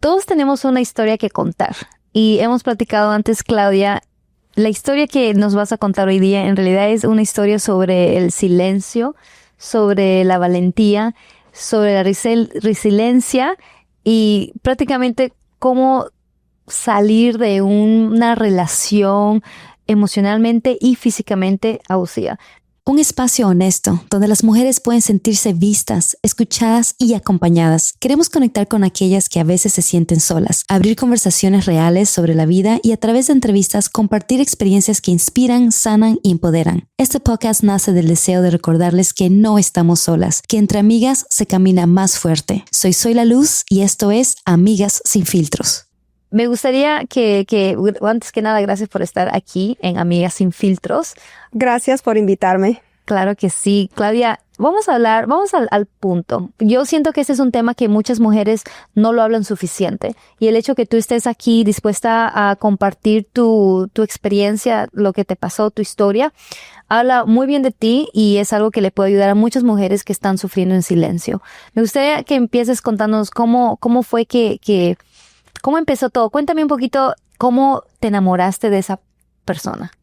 Todos tenemos una historia que contar y hemos platicado antes, Claudia, la historia que nos vas a contar hoy día en realidad es una historia sobre el silencio, sobre la valentía, sobre la resiliencia y prácticamente cómo salir de una relación emocionalmente y físicamente abusiva. Un espacio honesto, donde las mujeres pueden sentirse vistas, escuchadas y acompañadas. Queremos conectar con aquellas que a veces se sienten solas, abrir conversaciones reales sobre la vida y a través de entrevistas compartir experiencias que inspiran, sanan y empoderan. Este podcast nace del deseo de recordarles que no estamos solas, que entre amigas se camina más fuerte. Soy La Luz y esto es Amigas Sin Filtros. Me gustaría que antes que nada, gracias por estar aquí en Amigas Sin Filtros. Gracias por invitarme. Claro que sí. Claudia, vamos al punto. Yo siento que este es un tema que muchas mujeres no lo hablan suficiente. Y el hecho que tú estés aquí dispuesta a compartir tu experiencia, lo que te pasó, tu historia, habla muy bien de ti y es algo que le puede ayudar a muchas mujeres que están sufriendo en silencio. Me gustaría que empieces contándonos cómo fue ¿cómo empezó todo? Cuéntame un poquito cómo te enamoraste de esa persona.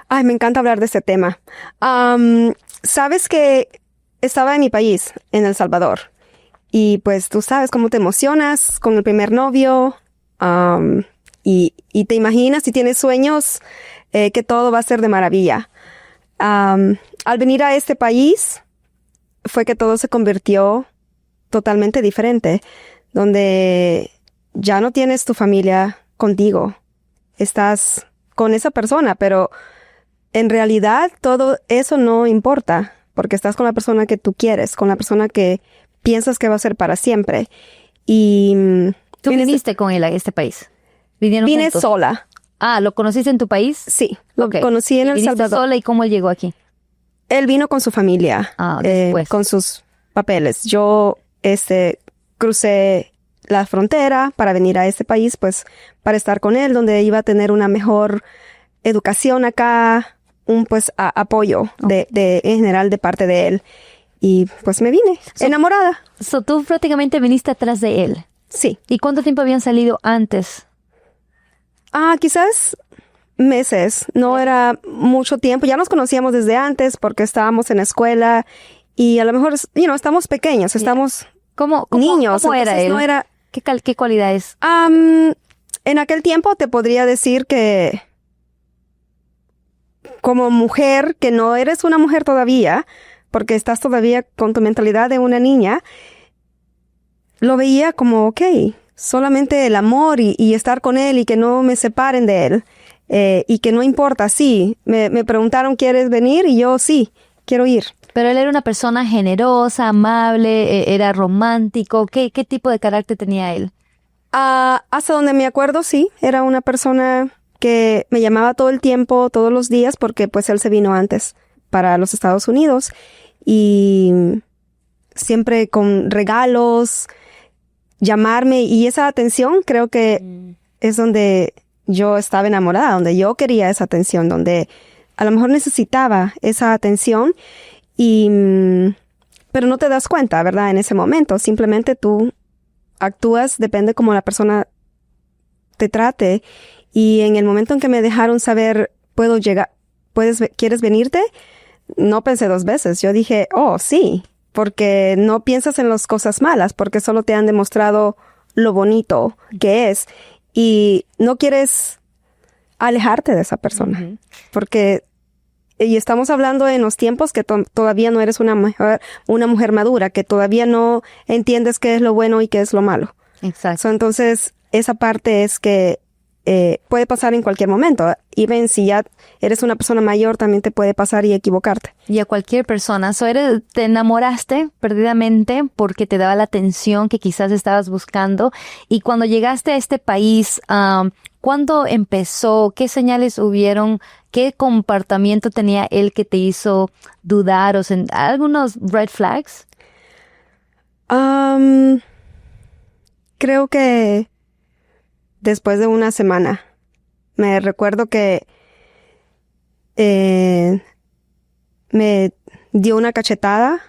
Ay, me encanta hablar de este tema. Sabes que estaba en mi país, en El Salvador. Y pues tú sabes cómo te emocionas con el primer novio. Y te imaginas y tienes sueños que todo va a ser de maravilla. Al venir a este país fue que todo se convirtió totalmente diferente. Donde ya no tienes tu familia contigo. Estás con esa persona, pero en realidad todo eso no importa, porque estás con la persona que tú quieres, con la persona que piensas que va a ser para siempre. Y ¿Tú viniste con él a este país? ¿Vinieron vine juntos? sola. Ah, ¿lo conociste en tu país? Sí, lo Okay. conocí en El ¿Viniste Salvador. sola y cómo él llegó aquí? Él vino con su familia, después. con sus papeles. Yo crucé la frontera para venir a este país, pues para estar con él, donde iba a tener una mejor educación acá, un apoyo en general de parte de él. Y pues me vine enamorada. Tú prácticamente viniste atrás de él. Sí. ¿Y cuánto tiempo habían salido antes? Quizás meses, no era mucho tiempo. Ya nos conocíamos desde antes porque estábamos en la escuela y a lo mejor, estamos pequeños, estamos niños. ¿Cómo era él? No era... ¿Qué cualidades? En aquel tiempo te podría decir que como mujer, que no eres una mujer todavía, porque estás todavía con tu mentalidad de una niña, lo veía como, okay, solamente el amor y estar con él y que no me separen de él, y que no importa, sí. Me preguntaron, ¿quieres venir? Y yo, sí, quiero ir. Pero él era una persona generosa, amable, era romántico. ¿Qué tipo de carácter tenía él? Hasta donde me acuerdo, sí. Era una persona que me llamaba todo el tiempo, todos los días, porque pues él se vino antes para los Estados Unidos. Y siempre con regalos, llamarme. Y esa atención creo que es donde yo estaba enamorada, donde yo quería esa atención, donde a lo mejor necesitaba esa atención. Pero no te das cuenta, ¿verdad? En ese momento, simplemente tú actúas, depende cómo la persona te trate. Y en el momento en que me dejaron saber, ¿puedo llegar? ¿Quieres venirte? No pensé dos veces. Yo dije, oh, sí, porque no piensas en las cosas malas, porque solo te han demostrado lo bonito que es. Y no quieres alejarte de esa persona, porque... Y estamos hablando en los tiempos que todavía no eres una mujer madura, que todavía no entiendes qué es lo bueno y qué es lo malo. Exacto. Entonces, esa parte es que puede pasar en cualquier momento. Y ven, si ya eres una persona mayor, también te puede pasar y equivocarte. Y a cualquier persona. Te enamoraste perdidamente porque te daba la atención que quizás estabas buscando. Y cuando llegaste a este país, ¿cuándo empezó? ¿Qué señales hubieron? ¿Qué comportamiento tenía él que te hizo dudar o algunos red flags? Creo que después de una semana, me recuerdo que me dio una cachetada,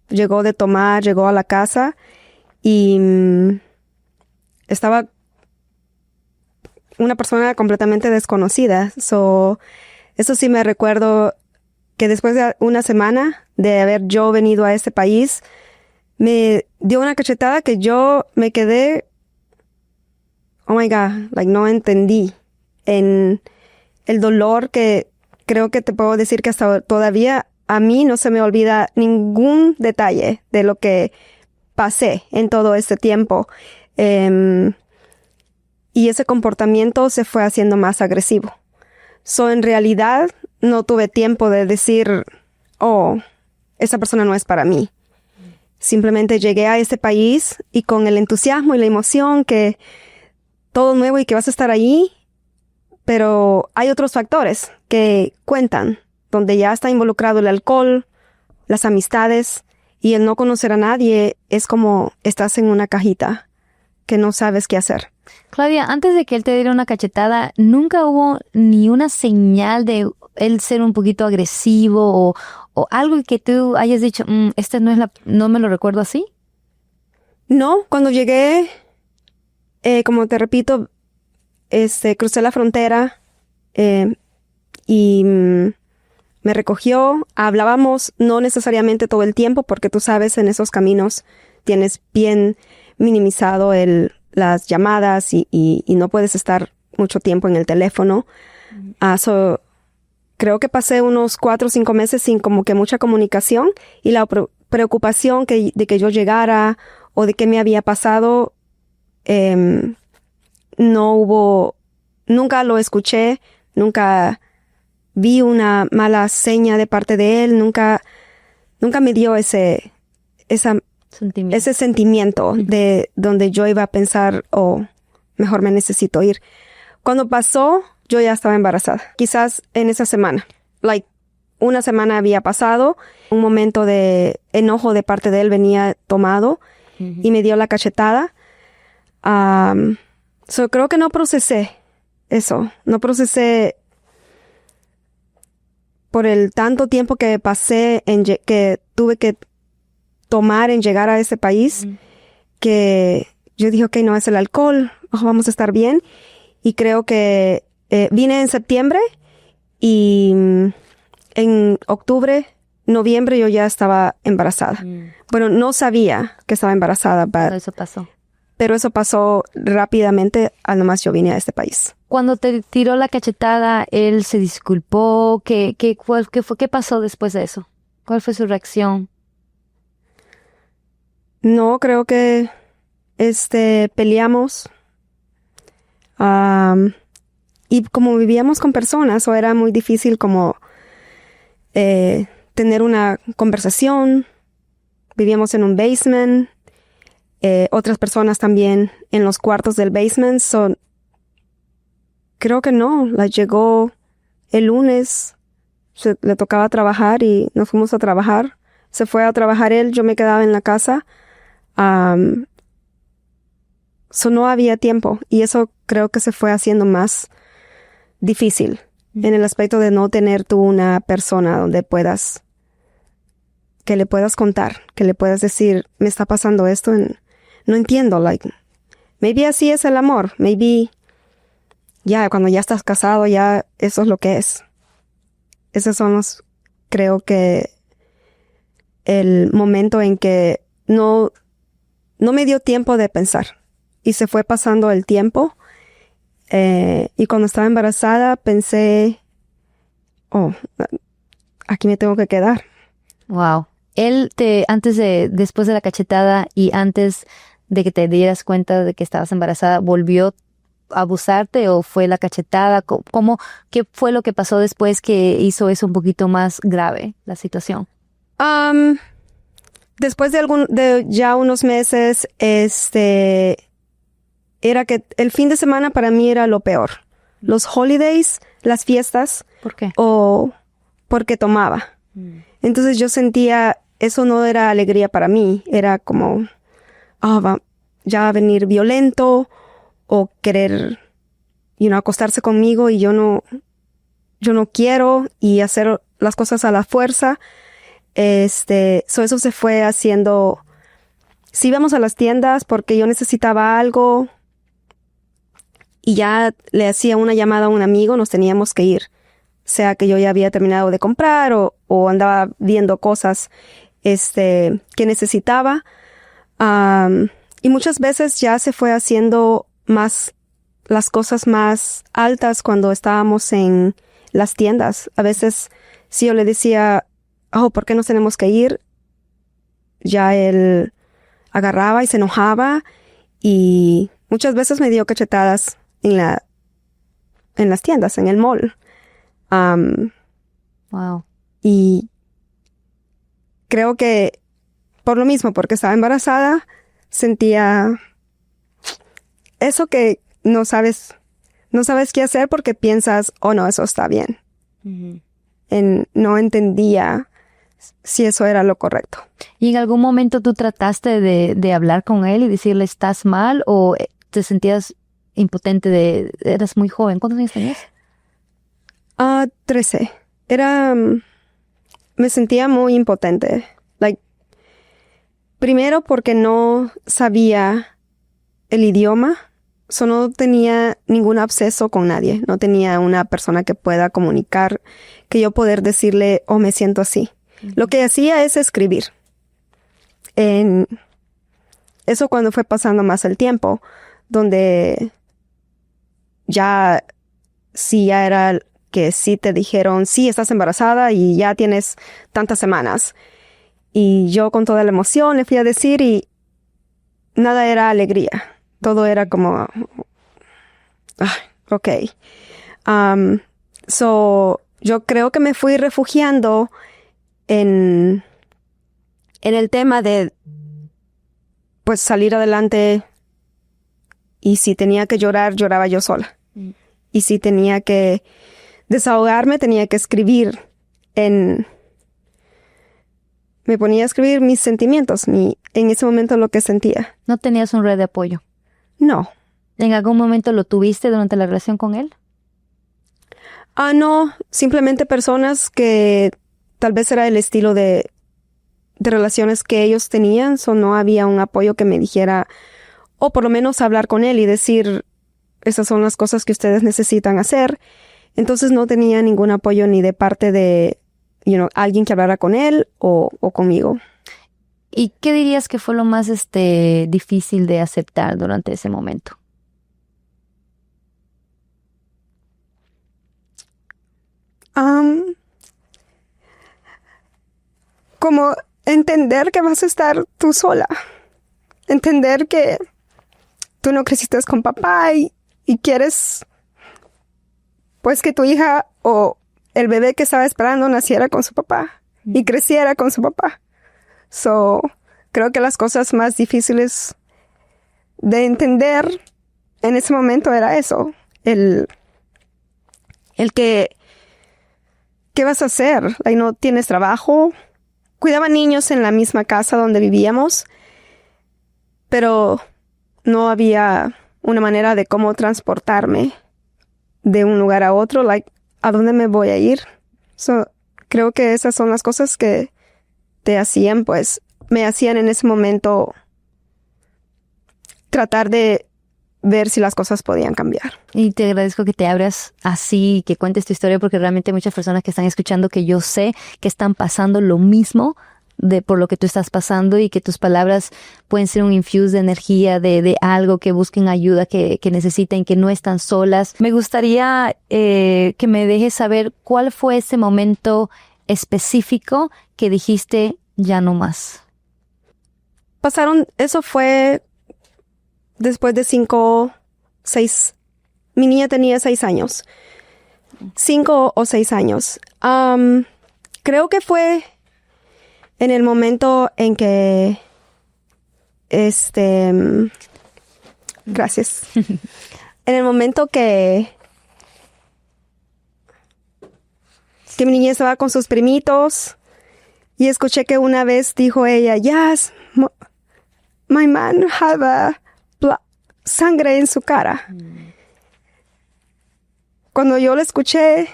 llegó de tomar, llegó a la casa y estaba una persona completamente desconocida. Eso sí me recuerdo que después de una semana de haber yo venido a este país, me dio una cachetada que yo me quedé, oh my God, no entendí. En el dolor que creo que te puedo decir que hasta todavía a mí no se me olvida ningún detalle de lo que pasé en todo este tiempo. Y ese comportamiento se fue haciendo más agresivo. En realidad no tuve tiempo de decir, oh, esa persona no es para mí. Simplemente llegué a ese país y con el entusiasmo y la emoción que todo nuevo y que vas a estar allí, pero hay otros factores que cuentan, donde ya está involucrado el alcohol, las amistades, y el no conocer a nadie es como estás en una cajita que no sabes qué hacer. Claudia, antes de que él te diera una cachetada, ¿nunca hubo ni una señal de él ser un poquito agresivo o algo que tú hayas dicho, este no me lo recuerdo así? No, cuando llegué, como te repito, crucé la frontera y me recogió. Hablábamos no necesariamente todo el tiempo, porque tú sabes, en esos caminos tienes bien minimizado las llamadas y no puedes estar mucho tiempo en el teléfono. Creo que pasé unos 4 o 5 meses sin como que mucha comunicación, y la preocupación de que yo llegara o de qué me había pasado, nunca lo escuché, nunca vi una mala seña de parte de él, nunca me dio ese sentimiento de donde yo iba a pensar, mejor me necesito ir. Cuando pasó, yo ya estaba embarazada. Quizás en esa semana, una semana había pasado, un momento de enojo de parte de él venía tomado y me dio la cachetada. Creo que no procesé eso, no procesé por el tanto tiempo que pasé, que tuve que tomar en llegar a ese país, que yo dije, ok, no es el alcohol, vamos a estar bien. Y creo que vine en septiembre y en octubre, noviembre yo ya estaba embarazada. Bueno, no sabía que estaba embarazada, Eso pasó. pero eso pasó rápidamente al nomás yo vine a este país. Cuando te tiró la cachetada, él se disculpó. ¿Qué pasó después de eso? ¿Cuál fue su reacción? No, creo que peleamos. Y como vivíamos con personas, era muy difícil como tener una conversación. Vivíamos en un basement. Otras personas también en los cuartos del basement. Creo que no. Llegó el lunes. Le tocaba trabajar y nos fuimos a trabajar. Se fue a trabajar él. Yo me quedaba en la casa. No había tiempo. Y eso creo que se fue haciendo más difícil. En el aspecto de no tener tú una persona donde que le puedas contar, que le puedas decir, me está pasando esto, no entiendo, maybe así es el amor, maybe ya cuando ya estás casado, ya eso es lo que es. Esos son creo que el momento en que no me dio tiempo de pensar y se fue pasando el tiempo. Y cuando estaba embarazada pensé, aquí me tengo que quedar. Wow. Él después de la cachetada y antes de que te dieras cuenta de que estabas embarazada, ¿volvió a abusarte o fue la cachetada? ¿Qué fue lo que pasó después que hizo eso un poquito más grave, la situación? Después de ya unos meses, era que el fin de semana para mí era lo peor. Los holidays, las fiestas. ¿Por qué? O porque tomaba. Entonces yo sentía, eso no era alegría para mí. Era como, ya va a venir violento o querer, acostarse conmigo y yo no quiero y hacer las cosas a la fuerza. Eso se fue haciendo. Sí íbamos a las tiendas porque yo necesitaba algo. y ya le hacía una llamada a un amigo, nos teníamos que ir. Sea que yo ya había terminado de comprar o andaba viendo cosas que necesitaba. Y muchas veces ya se fue haciendo más las cosas más altas cuando estábamos en las tiendas. A veces si yo le decía, ¿por qué nos tenemos que ir? Ya él agarraba y se enojaba y muchas veces me dio cachetadas en las tiendas, en el mall. Wow. Y creo que por lo mismo, porque estaba embarazada, sentía eso que no sabes qué hacer porque piensas, no, eso está bien. Uh-huh. No entendía si eso era lo correcto. ¿Y en algún momento tú trataste de hablar con él y decirle estás mal o te sentías impotente eras muy joven? ¿Cuántos años tenías? 13. Me sentía muy impotente. Primero porque no sabía el idioma. No tenía ningún acceso con nadie. No tenía una persona que pueda comunicar, que yo poder decirle, me siento así. Uh-huh. Lo que hacía es escribir. Eso cuando fue pasando más el tiempo, donde ya era que sí te dijeron, sí, estás embarazada y ya tienes tantas semanas. Y yo con toda la emoción le fui a decir y nada era alegría. Todo era como, ok. Yo creo que me fui refugiando en el tema de, pues, salir adelante. Y si tenía que llorar, lloraba yo sola. Mm. Y si tenía que desahogarme, tenía que escribir me ponía a escribir mis sentimientos, en ese momento lo que sentía. ¿No tenías un red de apoyo? No. ¿En algún momento lo tuviste durante la relación con él? No, simplemente personas que tal vez era el estilo de relaciones que ellos tenían, no había un apoyo que me dijera, o por lo menos hablar con él y decir, esas son las cosas que ustedes necesitan hacer. Entonces no tenía ningún apoyo ni de parte de alguien que hablara con él o conmigo. ¿Y qué dirías que fue lo más difícil de aceptar durante ese momento? Como entender que vas a estar tú sola. Entender que tú no creciste con papá y quieres pues que tu hija o el bebé que estaba esperando naciera con su papá y creciera con su papá. Creo que las cosas más difíciles de entender en ese momento era eso. El que, ¿qué vas a hacer? No tienes trabajo. Cuidaba niños en la misma casa donde vivíamos, pero no había una manera de cómo transportarme de un lugar a otro. ¿A dónde me voy a ir? Creo que esas son las cosas que me hacían en ese momento tratar de ver si las cosas podían cambiar. Y te agradezco que te abras así, que cuentes tu historia, porque realmente hay muchas personas que están escuchando que yo sé que están pasando lo mismo por lo que tú estás pasando y que tus palabras pueden ser un infuse de energía, de algo, que busquen ayuda, que necesiten, que no están solas. Me gustaría que me dejes saber cuál fue ese momento específico que dijiste ya no más. Eso fue después de 6, mi niña tenía 6 años. 5 o 6 años. Creo que fue en el momento en que, gracias. En el momento que mi niña estaba con sus primitos y escuché que una vez dijo ella, yes, my man have sangre en su cara. Cuando yo lo escuché,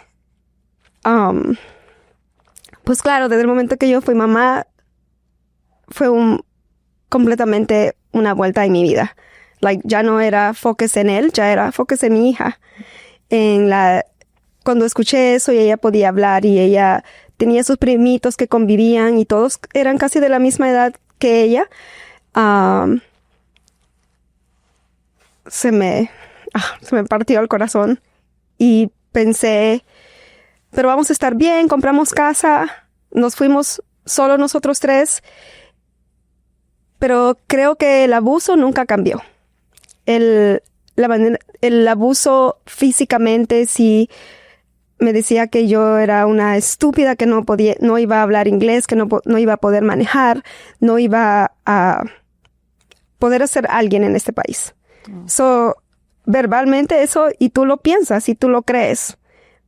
pues claro, desde el momento que yo fui mamá, fue completamente una vuelta en mi vida. Like, ya no era focus en él, ya era focus en mi hija. Cuando escuché eso y ella podía hablar y ella tenía sus primitos que convivían y todos eran casi de la misma edad que ella, se me partió el corazón y pensé, pero vamos a estar bien, compramos casa, nos fuimos solo nosotros tres, pero creo que el abuso nunca cambió. El abuso físicamente, sí, me decía que yo era una estúpida, que no iba a hablar inglés, que no iba a poder manejar, no iba a poder ser alguien en este país. So, verbalmente eso, y tú lo piensas y tú lo crees,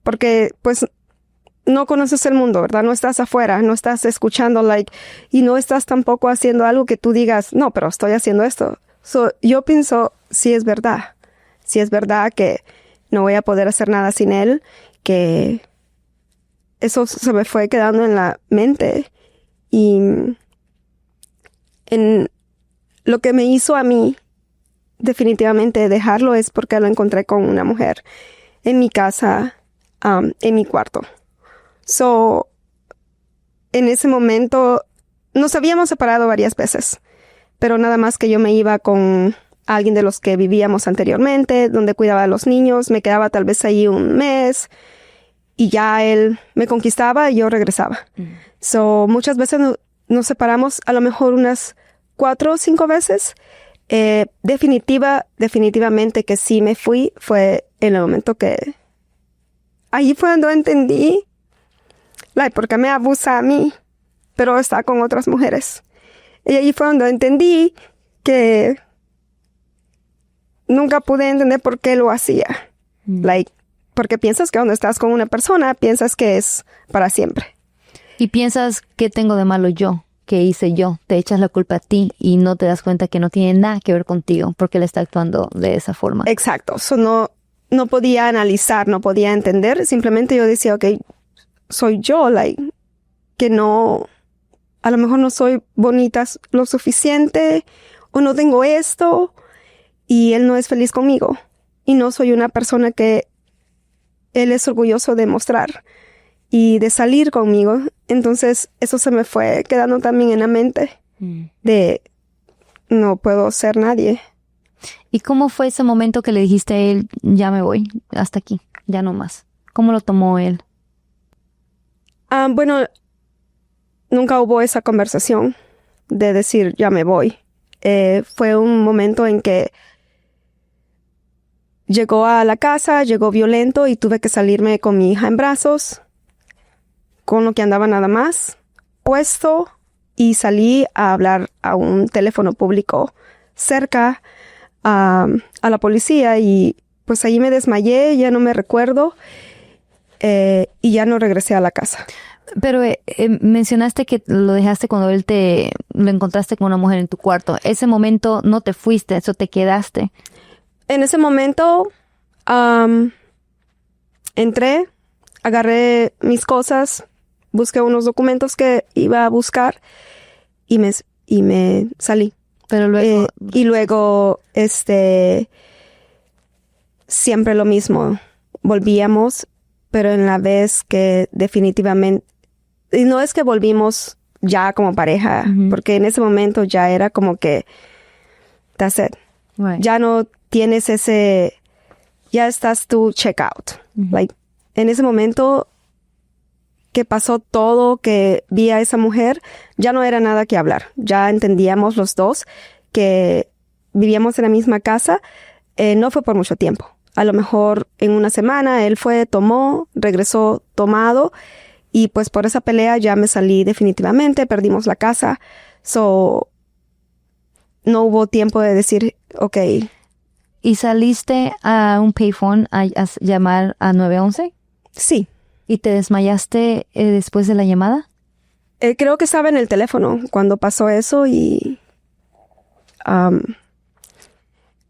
porque pues no conoces el mundo, ¿verdad? No estás afuera, no estás escuchando, y no estás tampoco haciendo algo que tú digas, no, pero estoy haciendo esto. So, yo pienso, sí es verdad que no voy a poder hacer nada sin él, que eso se me fue quedando en la mente. Y en lo que me hizo a mí definitivamente dejarlo es porque lo encontré con una mujer en mi casa, en mi cuarto. So, en ese momento nos habíamos separado varias veces, pero nada más que yo me iba con alguien de los que vivíamos anteriormente, donde cuidaba a los niños, me quedaba tal vez ahí un mes y ya él me conquistaba y yo regresaba. So, muchas veces nos separamos, a lo mejor unas 4 o 5 veces. Definitivamente que sí me fui, fue en el momento que ahí fue cuando entendí por qué me abusa a mí, pero está con otras mujeres. Y ahí fue cuando entendí que nunca pude entender por qué lo hacía. Porque piensas que cuando estás con una persona, piensas que es para siempre. Y piensas, ¿qué tengo de malo yo? ¿Qué hice yo? Te echas la culpa a ti y no te das cuenta que no tiene nada que ver contigo porque él está actuando de esa forma. Exacto. So, no podía analizar, no podía entender. Simplemente yo decía, ok, soy yo, que no, a lo mejor no soy bonita lo suficiente o no tengo esto y él no es feliz conmigo y no soy una persona que él es orgulloso de mostrar y de salir conmigo. Entonces eso se me fue quedando también en la mente de no puedo ser nadie. ¿Y cómo fue ese momento que le dijiste a él, ya me voy, hasta aquí, ya no más? ¿Cómo lo tomó él? Bueno, nunca hubo esa conversación de decir ya me voy. Fue un momento en que llegó a la casa, llegó violento y tuve que salirme con mi hija en brazos, con lo que andaba nada más puesto, y salí a hablar a un teléfono público cerca a la policía y pues allí me desmayé, ya no me recuerdo y ya no regresé a la casa. Pero mencionaste que lo dejaste cuando lo encontraste con una mujer en tu cuarto. Ese momento no te fuiste, eso te quedaste. En ese momento entré, agarré mis cosas, busqué unos documentos que iba a buscar y me salí. Pero luego... y luego, siempre lo mismo. Volvíamos, pero en la vez que definitivamente... Y no es que volvimos ya como pareja, porque en ese momento ya era como que... That's it. Right. Ya no tienes ese... Ya estás tú check out. En ese momento que pasó todo, que vi a esa mujer, ya no era nada que hablar. Ya entendíamos los dos que vivíamos en la misma casa. No fue por mucho tiempo. A lo mejor en una semana él tomó, regresó tomado, y pues por esa pelea ya me salí definitivamente, perdimos la casa. So, no hubo tiempo de decir, ok. ¿Y saliste a un payphone a llamar a 911? Sí. ¿Y te desmayaste después de la llamada? Creo que estaba en el teléfono cuando pasó eso y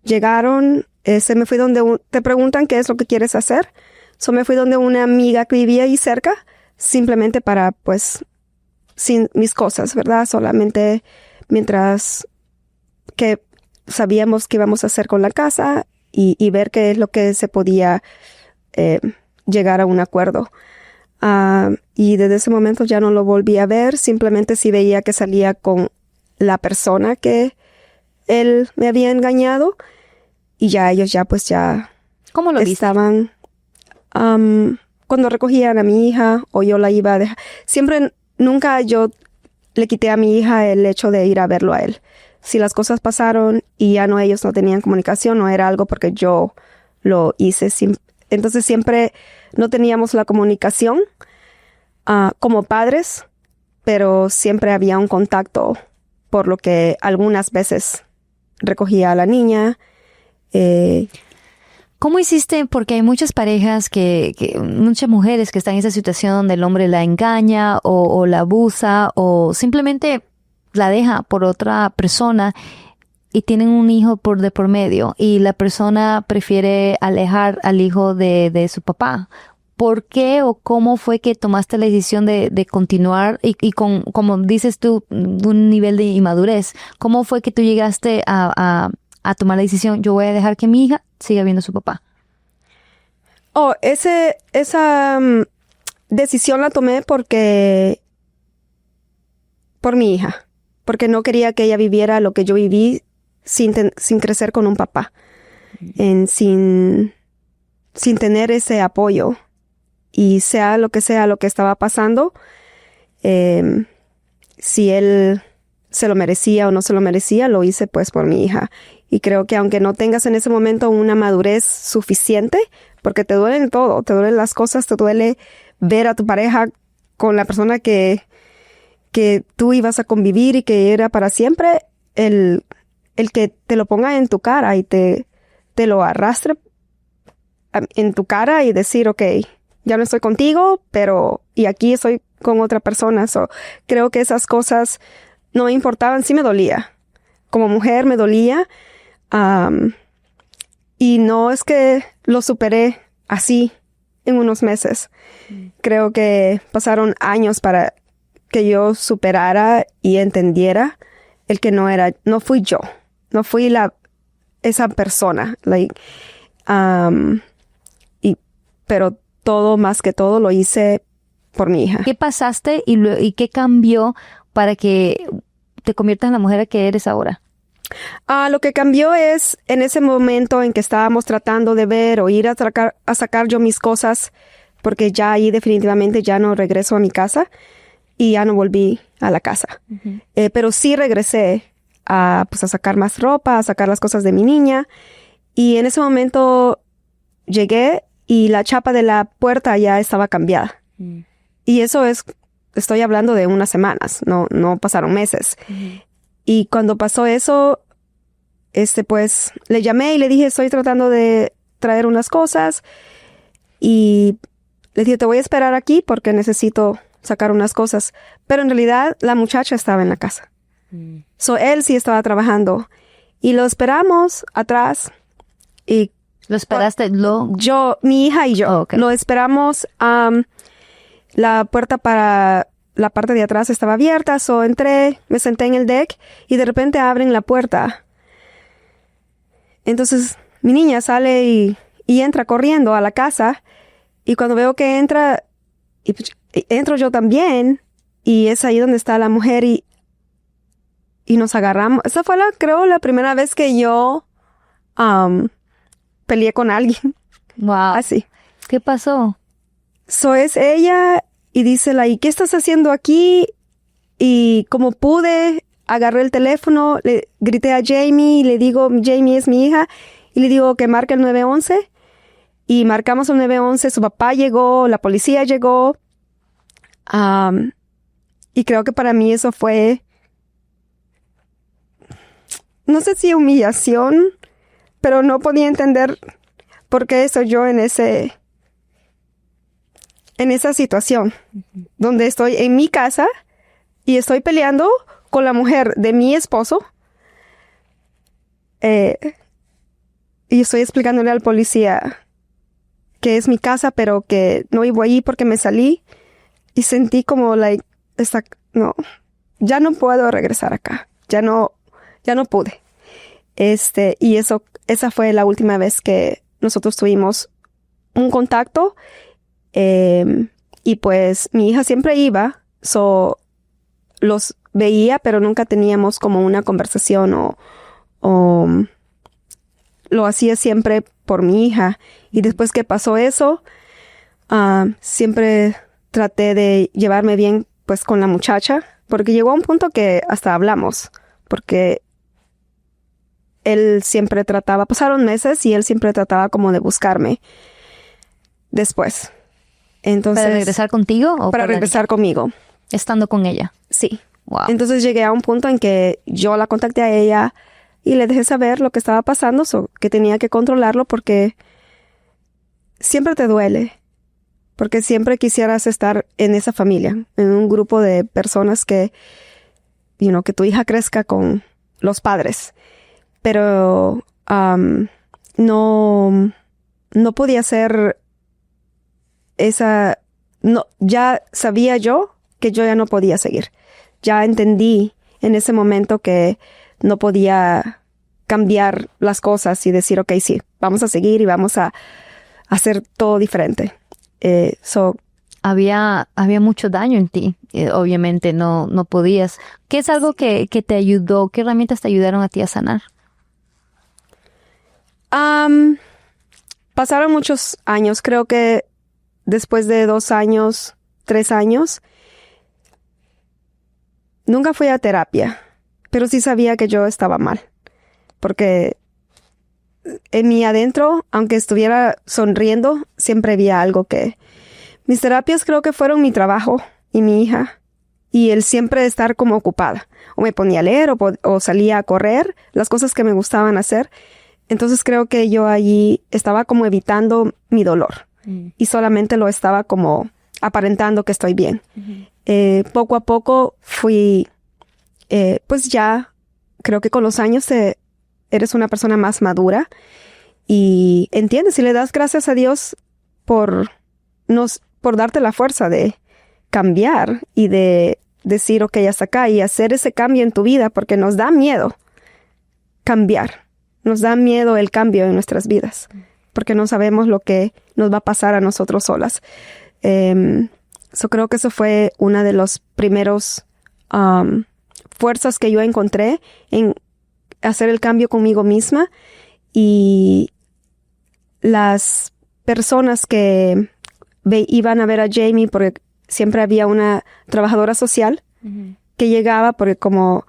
llegaron. Me fui donde te preguntan qué es lo que quieres hacer. So me fui donde una amiga que vivía ahí cerca, simplemente para, pues, sin mis cosas, ¿verdad? Solamente mientras que sabíamos qué íbamos a hacer con la casa y ver qué es lo que se podía llegar a un acuerdo. Y desde ese momento ya no lo volví a ver, simplemente sí veía que salía con la persona que él me había engañado y ya ellos ya ¿Cómo lo viste? estaban cuando recogían a mi hija o yo la iba a dejar. Nunca yo le quité a mi hija el hecho de ir a verlo a él. Si las cosas pasaron y ya ellos no tenían comunicación, no era algo porque yo lo hice. Entonces siempre no teníamos la comunicación como padres, pero siempre había un contacto, por lo que algunas veces recogía a la niña. ¿Cómo hiciste? Porque hay muchas parejas muchas mujeres que están en esa situación donde el hombre la engaña o la abusa o simplemente la deja por otra persona y tienen un hijo de por medio y la persona prefiere alejar al hijo de su papá. ¿Por qué o cómo fue que tomaste la decisión de continuar y con, como dices tú, un nivel de inmadurez? ¿Cómo fue que tú llegaste a tomar la decisión, yo voy a dejar que mi hija siga viendo a su papá? Esa decisión la tomé por mi hija, porque no quería que ella viviera lo que yo viví sin crecer con un papá, sin tener ese apoyo. Y sea lo que estaba pasando, si él se lo merecía o no se lo merecía, lo hice pues por mi hija. Y creo que aunque no tengas en ese momento una madurez suficiente, porque te duelen todo, te duelen las cosas, te duele ver a tu pareja con la persona que tú ibas a convivir y que era para siempre, el que te lo ponga en tu cara y te lo arrastre en tu cara y decir, okay, ya no estoy contigo, y aquí estoy con otra persona. Creo que esas cosas no me importaban, sí me dolía. Como mujer me dolía. Y no es que lo superé así en unos meses. Creo que pasaron años para que yo superara y entendiera el que no fui yo. No fui esa persona. Pero todo, más que todo, lo hice por mi hija. ¿Qué pasaste y qué cambió para que te conviertas en la mujer que eres ahora? Lo que cambió es en ese momento en que estábamos tratando de ver o ir a sacar yo mis cosas, porque ya ahí definitivamente ya no regreso a mi casa y ya no volví a la casa. Uh-huh. Pero sí regresé a sacar más ropa, a sacar las cosas de mi niña. Y en ese momento llegué y la chapa de la puerta ya estaba cambiada. Mm. Y eso estoy hablando de unas semanas, no pasaron meses. Mm. Y cuando pasó eso, pues le llamé y le dije, estoy tratando de traer unas cosas. Y le dije, te voy a esperar aquí porque necesito sacar unas cosas. Pero en realidad la muchacha estaba en la casa. Mm. Él sí estaba trabajando. Y lo esperamos atrás y ¿lo esperaste? Mi hija y yo. Oh, okay. Lo esperamos. La puerta para la parte de atrás estaba abierta. Entré, me senté en el deck y de repente abren la puerta. Entonces mi niña sale y entra corriendo a la casa. Y cuando veo que entra, entro yo también. Y es ahí donde está la mujer y nos agarramos. Esa fue creo la primera vez que yo peleé con alguien. Wow. Así. ¿Qué pasó? Es ella y dice, ¿y qué estás haciendo aquí? Y como pude, agarré el teléfono, le grité a Jamie y le digo, Jamie es mi hija, y le digo que marque el 911. Y marcamos el 911, su papá llegó, la policía llegó. Y creo que para mí eso fue, no sé si humillación, pero no podía entender por qué soy yo en esa situación, donde estoy en mi casa y estoy peleando con la mujer de mi esposo. Y estoy explicándole al policía que es mi casa, pero que no vivo allí porque me salí. Y sentí como, no, ya no puedo regresar acá. Ya no pude. Y esa fue la última vez que nosotros tuvimos un contacto. Y pues mi hija siempre iba, los veía, pero nunca teníamos como una conversación o lo hacía siempre por mi hija. Y después que pasó eso, siempre traté de llevarme bien pues con la muchacha, porque llegó a un punto que hasta hablamos, porque él siempre pasaron meses y él siempre trataba como de buscarme después. Entonces, ¿Para regresar contigo o para regresar conmigo? Estando con ella. Sí. Wow. Entonces llegué a un punto en que yo la contacté a ella y le dejé saber lo que estaba pasando, que tenía que controlarlo porque siempre te duele, porque siempre quisieras estar en esa familia, en un grupo de personas que tu hija crezca con los padres. Pero no podía ser ya sabía yo que yo ya no podía seguir. Ya entendí en ese momento que no podía cambiar las cosas y decir, ok, sí, vamos a seguir y vamos a hacer todo diferente. Había mucho daño en ti. Obviamente no podías. ¿Qué es algo que te ayudó? ¿Qué herramientas te ayudaron a ti a sanar? Pasaron muchos años. Creo que después de 2 años, 3 años, nunca fui a terapia, pero sí sabía que yo estaba mal. Porque en mí adentro, aunque estuviera sonriendo, siempre había algo que... Mis terapias creo que fueron mi trabajo y mi hija. Y el siempre estar como ocupada. O me ponía a leer o salía a correr, las cosas que me gustaban hacer. Entonces creo que yo allí estaba como evitando mi dolor. Y solamente lo estaba como aparentando que estoy bien. Poco a poco fui, pues ya, creo que con los años eres una persona más madura y entiendes y le das gracias a Dios por darte la fuerza de cambiar y de decir, ok, hasta acá y hacer ese cambio en tu vida, porque nos da miedo cambiar. Nos da miedo el cambio en nuestras vidas, porque no sabemos lo que nos va a pasar a nosotros solas. Creo que eso fue una de los primeros fuerzas que yo encontré en hacer el cambio conmigo misma. Y las personas que iban a ver a Jamie, porque siempre había una trabajadora social que llegaba, porque como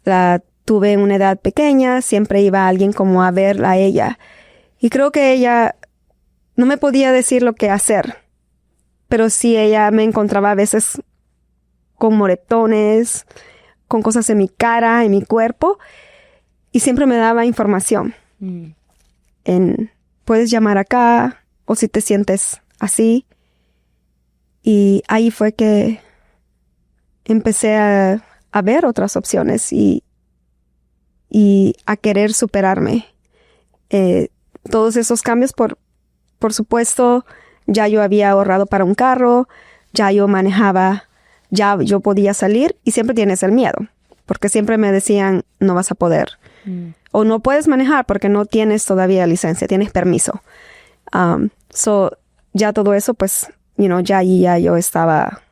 la tuve en una edad pequeña, siempre iba alguien como a verla a ella. Y creo que ella no me podía decir lo que hacer, pero sí ella me encontraba a veces con moretones, con cosas en mi cara, en mi cuerpo, y siempre me daba información. Puedes llamar acá, o si te sientes así. Y ahí fue que empecé a ver otras opciones y a querer superarme. Todos esos cambios, por supuesto, ya yo había ahorrado para un carro, ya yo manejaba, ya yo podía salir y siempre tienes el miedo, porque siempre me decían, no vas a poder. O no puedes manejar porque no tienes todavía licencia, tienes permiso. Ya todo eso, pues, ya yo estaba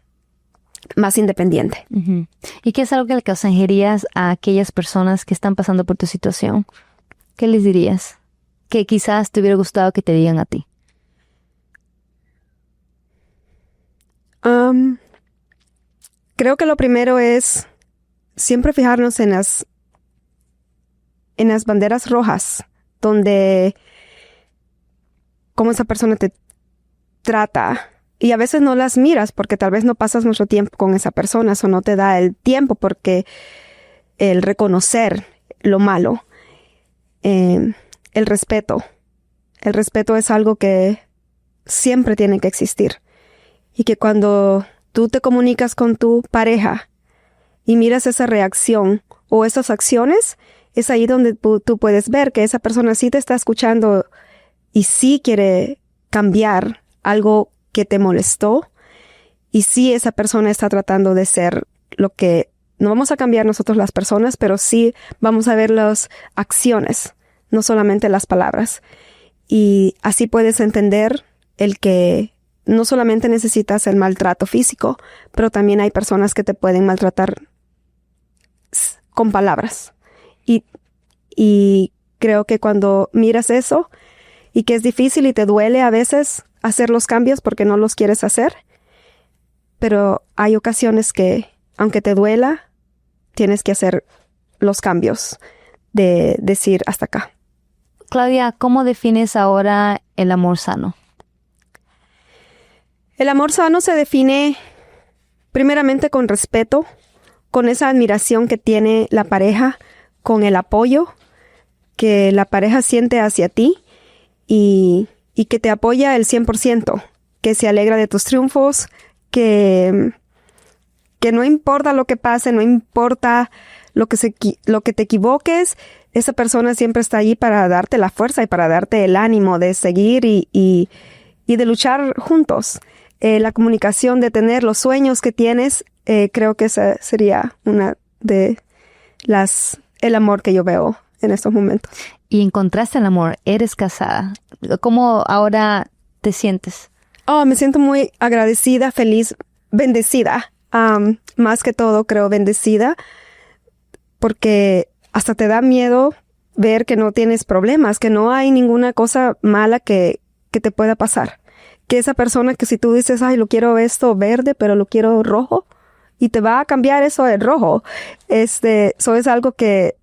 más independiente. ¿Y qué es algo que le aconsejarías a aquellas personas que están pasando por tu situación? ¿Qué les dirías? Que quizás te hubiera gustado que te digan a ti. Creo que lo primero es siempre fijarnos en las banderas rojas, donde cómo esa persona te trata. Y a veces no las miras porque tal vez no pasas mucho tiempo con esa persona, o no te da el tiempo porque el reconocer lo malo, el respeto. El respeto es algo que siempre tiene que existir. Y que cuando tú te comunicas con tu pareja y miras esa reacción o esas acciones, es ahí donde tú puedes ver que esa persona sí te está escuchando y sí quiere cambiar algo que te molestó y sí esa persona está tratando de ser lo que no vamos a cambiar nosotros las personas, pero sí vamos a ver las acciones, no solamente las palabras. Y así puedes entender el que no solamente necesitas el maltrato físico, pero también hay personas que te pueden maltratar con palabras. Y creo que cuando miras eso y que es difícil y te duele a veces hacer los cambios porque no los quieres hacer, pero hay ocasiones que, aunque te duela, tienes que hacer los cambios de decir hasta acá. Claudia, ¿cómo defines ahora el amor sano? El amor sano se define primeramente con respeto, con esa admiración que tiene la pareja, con el apoyo que la pareja siente hacia ti y que te apoya el 100%, que se alegra de tus triunfos, que no importa lo que pase, no importa lo que te equivoques, esa persona siempre está allí para darte la fuerza y para darte el ánimo de seguir y de luchar juntos. La comunicación, de tener los sueños que tienes, creo que esa sería una de el amor que yo veo en estos momentos. Y encontraste el amor, eres casada. ¿Cómo ahora te sientes? Me siento muy agradecida, feliz, bendecida. Más que todo, creo, bendecida, porque hasta te da miedo ver que no tienes problemas, que no hay ninguna cosa mala que te pueda pasar. Que esa persona que si tú dices, ay, lo quiero esto verde, pero lo quiero rojo, y te va a cambiar eso de rojo. Eso es algo que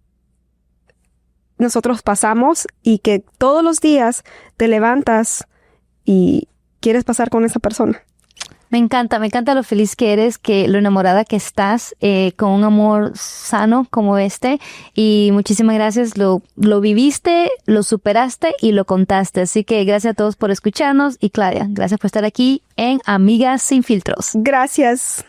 nosotros pasamos y que todos los días te levantas y quieres pasar con esa persona. Me encanta lo feliz que eres, que lo enamorada que estás, con un amor sano como este. Y muchísimas gracias, lo viviste, lo superaste y lo contaste. Así que gracias a todos por escucharnos. Y Claudia, gracias por estar aquí en Amigas Sin Filtros. Gracias.